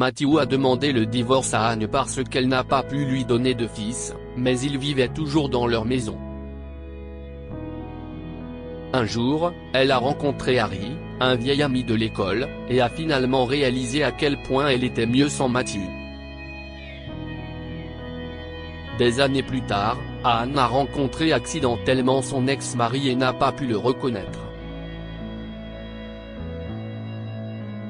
Matthew a demandé le divorce à Anne parce qu'elle n'a pas pu lui donner de fils, mais ils vivaient toujours dans leur maison. Un jour, elle a rencontré Harry, un vieil ami de l'école, et a finalement réalisé à quel point elle était mieux sans Matthew. Des années plus tard, Anne a rencontré accidentellement son ex-mari et n'a pas pu le reconnaître.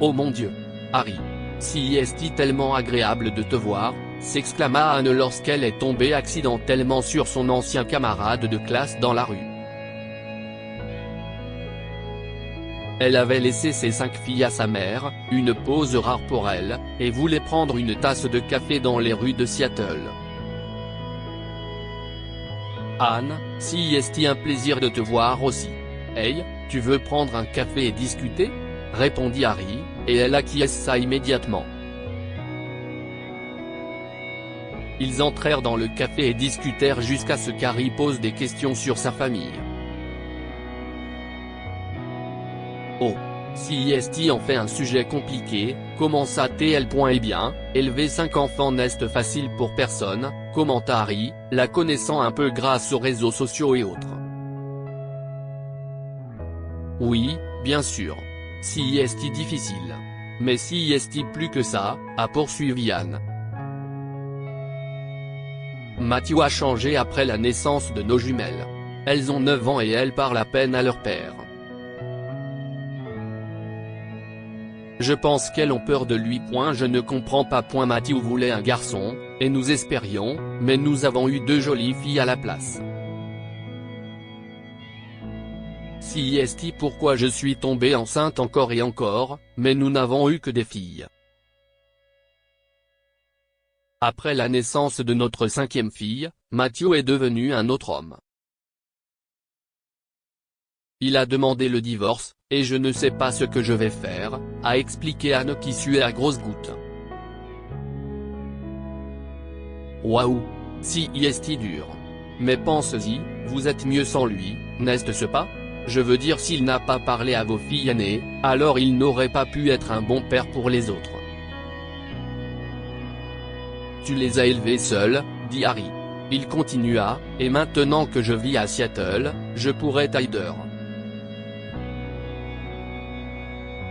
Oh mon Dieu! Harry! Si est-il tellement agréable de te voir, s'exclama Anne lorsqu'elle est tombée accidentellement sur son ancien camarade de classe dans la rue. Elle avait laissé ses 5 filles à sa mère, une pause rare pour elle, et voulait prendre une tasse de café dans les rues de Seattle. Anne, si est-il un plaisir de te voir aussi. Hey, tu veux prendre un café et discuter? Répondit Harry, et elle acquiesça immédiatement. Ils entrèrent dans le café et discutèrent jusqu'à ce qu'Harry pose des questions sur sa famille. Oh, si est-il en fait un sujet compliqué, commença-t-elle. Eh bien, élever 5 enfants n'est facile pour personne, commenta Harry, la connaissant un peu grâce aux réseaux sociaux et autres. Oui, bien sûr. Si est-il difficile. Mais si est-il plus que ça, a poursuivi Anne. Matthew a changé après la naissance de nos jumelles. Elles ont 9 ans et elles parlent à peine à leur père. Je pense qu'elles ont peur de lui. Je ne comprends pas. Matthew voulait un garçon, et nous espérions, mais nous avons eu 2 jolies filles à la place. Si est-il pourquoi je suis tombée enceinte encore et encore, mais nous n'avons eu que des filles. Après la naissance de notre 5e fille, Matthew est devenu un autre homme. Il a demandé le divorce, et je ne sais pas ce que je vais faire, a expliqué Anne qui suait à grosses gouttes. Waouh! Si est-il dur. Mais pense-y, vous êtes mieux sans lui, n'est-ce pas? Je veux dire, s'il n'a pas parlé à vos filles aînées, alors il n'aurait pas pu être un bon père pour les autres. Tu les as élevées seul, dit Harry. Il continua, et maintenant que je vis à Seattle, je pourrais t'aider.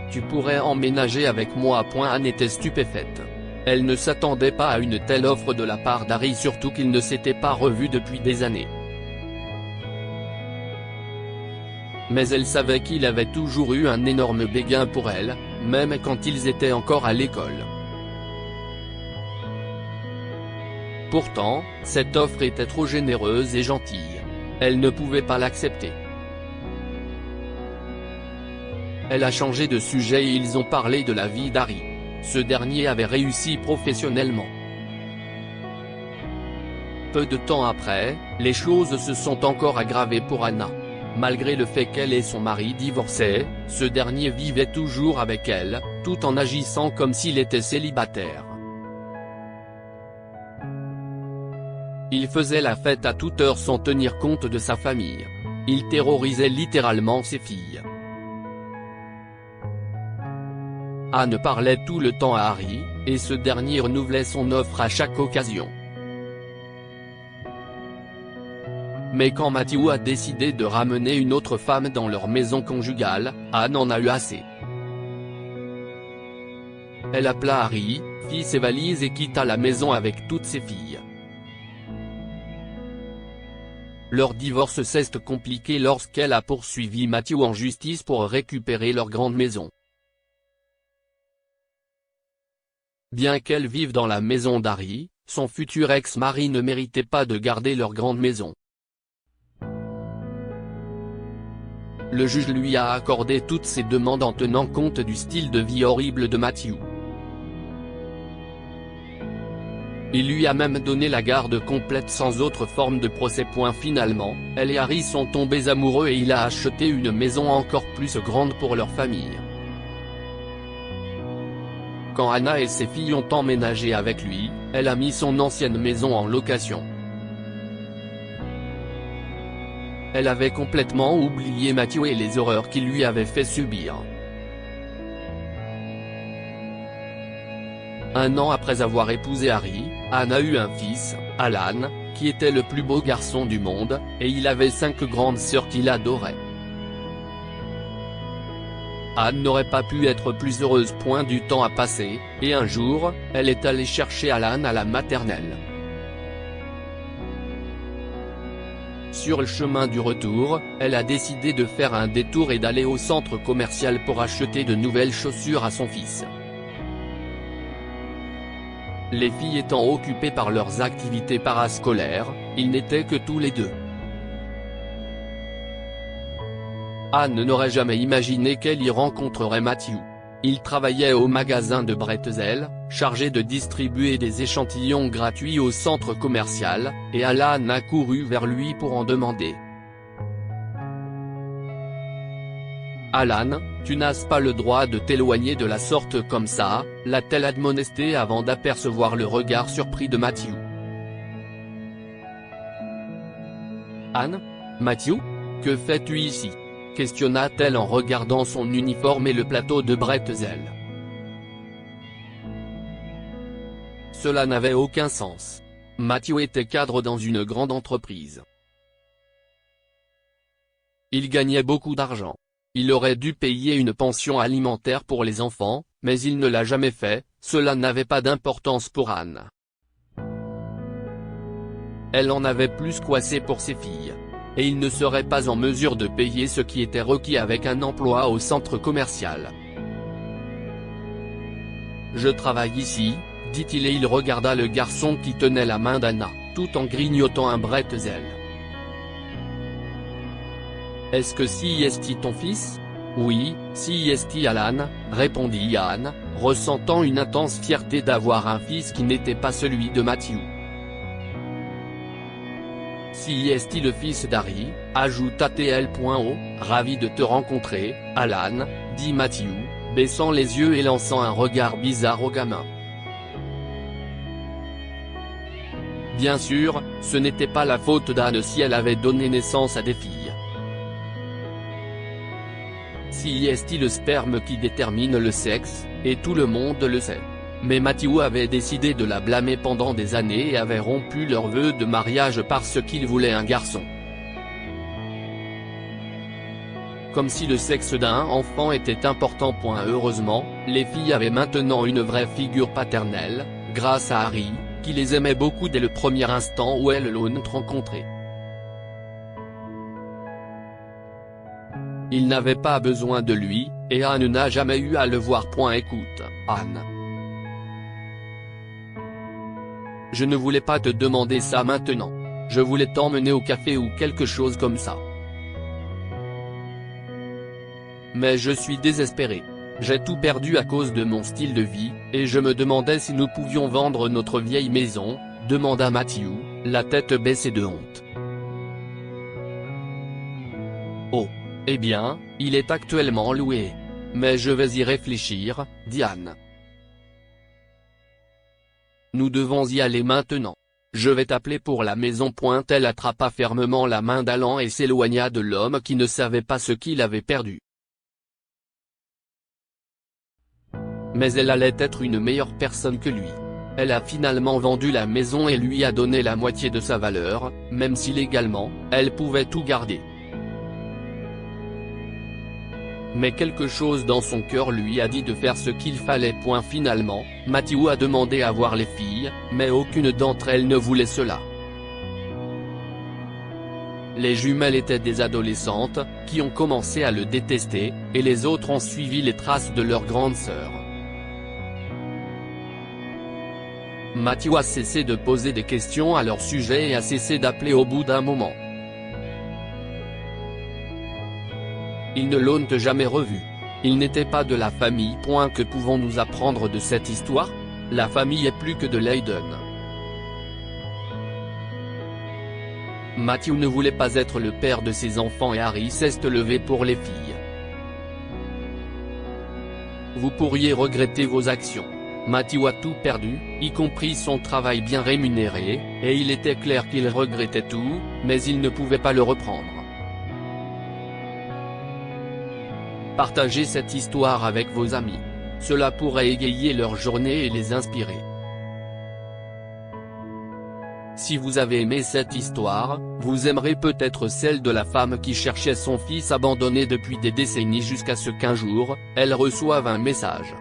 Tu pourrais emménager avec moi. Anne était stupéfaite. Elle ne s'attendait pas à une telle offre de la part d'Harry, surtout qu'ils ne s'étaient pas revus depuis des années. Mais elle savait qu'il avait toujours eu un énorme béguin pour elle, même quand ils étaient encore à l'école. Pourtant, cette offre était trop généreuse et gentille. Elle ne pouvait pas l'accepter. Elle a changé de sujet et ils ont parlé de la vie d'Harry. Ce dernier avait réussi professionnellement. Peu de temps après, les choses se sont encore aggravées pour Anna. Malgré le fait qu'elle et son mari divorçaient, ce dernier vivait toujours avec elle, tout en agissant comme s'il était célibataire. Il faisait la fête à toute heure sans tenir compte de sa famille. Il terrorisait littéralement ses filles. Anne parlait tout le temps à Harry, et ce dernier renouvelait son offre à chaque occasion. Mais quand Matthew a décidé de ramener une autre femme dans leur maison conjugale, Anne en a eu assez. Elle appela Harry, fit ses valises et quitta la maison avec toutes ses filles. Leur divorce s'est compliqué lorsqu'elle a poursuivi Matthew en justice pour récupérer leur grande maison. Bien qu'elle vive dans la maison d'Harry, son futur ex-mari ne méritait pas de garder leur grande maison. Le juge lui a accordé toutes ses demandes en tenant compte du style de vie horrible de Matthew. Il lui a même donné la garde complète sans autre forme de procès. Finalement, elle et Harry sont tombés amoureux et il a acheté une maison encore plus grande pour leur famille. Quand Anna et ses filles ont emménagé avec lui, elle a mis son ancienne maison en location. Elle avait complètement oublié Matthew et les horreurs qu'il lui avait fait subir. 1 an après avoir épousé Harry, Anne a eu un fils, Alan, qui était le plus beau garçon du monde, et il avait 5 grandes sœurs qu'il adorait. Anne n'aurait pas pu être plus heureuse. Du temps a passé, et un jour, elle est allée chercher Alan à la maternelle. Sur le chemin du retour, elle a décidé de faire un détour et d'aller au centre commercial pour acheter de nouvelles chaussures à son fils. Les filles étant occupées par leurs activités parascolaires, ils n'étaient que tous les deux. Anne n'aurait jamais imaginé qu'elle y rencontrerait Matthew. Il travaillait au magasin de Bretzel, chargé de distribuer des échantillons gratuits au centre commercial, et Alan a couru vers lui pour en demander. Alan, tu n'as pas le droit de t'éloigner de la sorte comme ça, l'a-t-elle admonesté avant d'apercevoir le regard surpris de Matthew. Anne ? Matthew ? Que fais-tu ici ? Questionna-t-elle en regardant son uniforme et le plateau de Bretzel. Cela n'avait aucun sens. Matthew était cadre dans une grande entreprise. Il gagnait beaucoup d'argent. Il aurait dû payer une pension alimentaire pour les enfants, mais il ne l'a jamais fait. Cela n'avait pas d'importance pour Anne. Elle en avait plus qu'assez pour ses filles. Et il ne serait pas en mesure de payer ce qui était requis avec un emploi au centre commercial. Je travaille ici, dit-il et il regarda le garçon qui tenait la main d'Anna, tout en grignotant un bretzel. Est-ce que c'est ton fils ? Oui, c'est Alan, répondit Anne, ressentant une intense fierté d'avoir un fils qui n'était pas celui de Matthew. C'est le fils d'Harry, ajouta-t-elle. Ravi de te rencontrer, Alan, dit Matthew, baissant les yeux et lançant un regard bizarre au gamin. Bien sûr, ce n'était pas la faute d'Anne si elle avait donné naissance à des filles. C'est le sperme qui détermine le sexe, et tout le monde le sait. Mais Matthew avait décidé de la blâmer pendant des années et avait rompu leurs vœux de mariage parce qu'il voulait un garçon. Comme si le sexe d'un enfant était important. Heureusement, les filles avaient maintenant une vraie figure paternelle, grâce à Harry, qui les aimait beaucoup dès le premier instant où elles l'ont rencontré. Il n'avait pas besoin de lui, et Anne n'a jamais eu à le voir. Écoute, Anne. Je ne voulais pas te demander ça maintenant. Je voulais t'emmener au café ou quelque chose comme ça. Mais je suis désespéré. J'ai tout perdu à cause de mon style de vie, et je me demandais si nous pouvions vendre notre vieille maison, demanda Matthew, la tête baissée de honte. Oh. Eh bien, il est actuellement loué. Mais je vais y réfléchir, dit Anne. Nous devons y aller maintenant. Je vais t'appeler pour la maison. Elle attrapa fermement la main d'Alan et s'éloigna de l'homme qui ne savait pas ce qu'il avait perdu. Mais elle allait être une meilleure personne que lui. Elle a finalement vendu la maison et lui a donné la moitié de sa valeur, même si légalement, elle pouvait tout garder. Mais quelque chose dans son cœur lui a dit de faire ce qu'il fallait. Finalement, Matthew a demandé à voir les filles, mais aucune d'entre elles ne voulait cela. Les jumelles étaient des adolescentes, qui ont commencé à le détester, et les autres ont suivi les traces de leur grande sœur. Matthew a cessé de poser des questions à leur sujet et a cessé d'appeler au bout d'un moment. Ils ne l'ont jamais revu. Il n'était pas de la famille. Que pouvons-nous apprendre de cette histoire ? La famille est plus que de Leyden. Matthew ne voulait pas être le père de ses enfants et Harry s'est levé pour les filles. Vous pourriez regretter vos actions. Matthew a tout perdu, y compris son travail bien rémunéré, et il était clair qu'il regrettait tout, mais il ne pouvait pas le reprendre. Partagez cette histoire avec vos amis. Cela pourrait égayer leur journée et les inspirer. Si vous avez aimé cette histoire, vous aimerez peut-être celle de la femme qui cherchait son fils abandonné depuis des décennies jusqu'à ce qu'un jour, elle reçoive un message.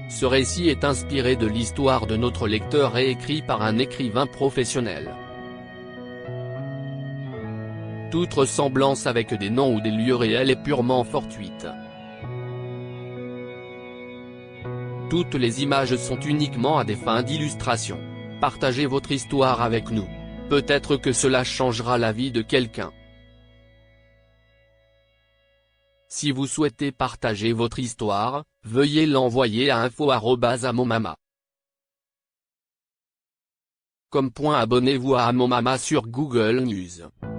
Ce récit est inspiré de l'histoire de notre lecteur et écrit par un écrivain professionnel. Toute ressemblance avec des noms ou des lieux réels est purement fortuite. Toutes les images sont uniquement à des fins d'illustration. Partagez votre histoire avec nous. Peut-être que cela changera la vie de quelqu'un. Si vous souhaitez partager votre histoire, veuillez l'envoyer à info@amomama.com. Abonnez-vous à Amomama sur Google News.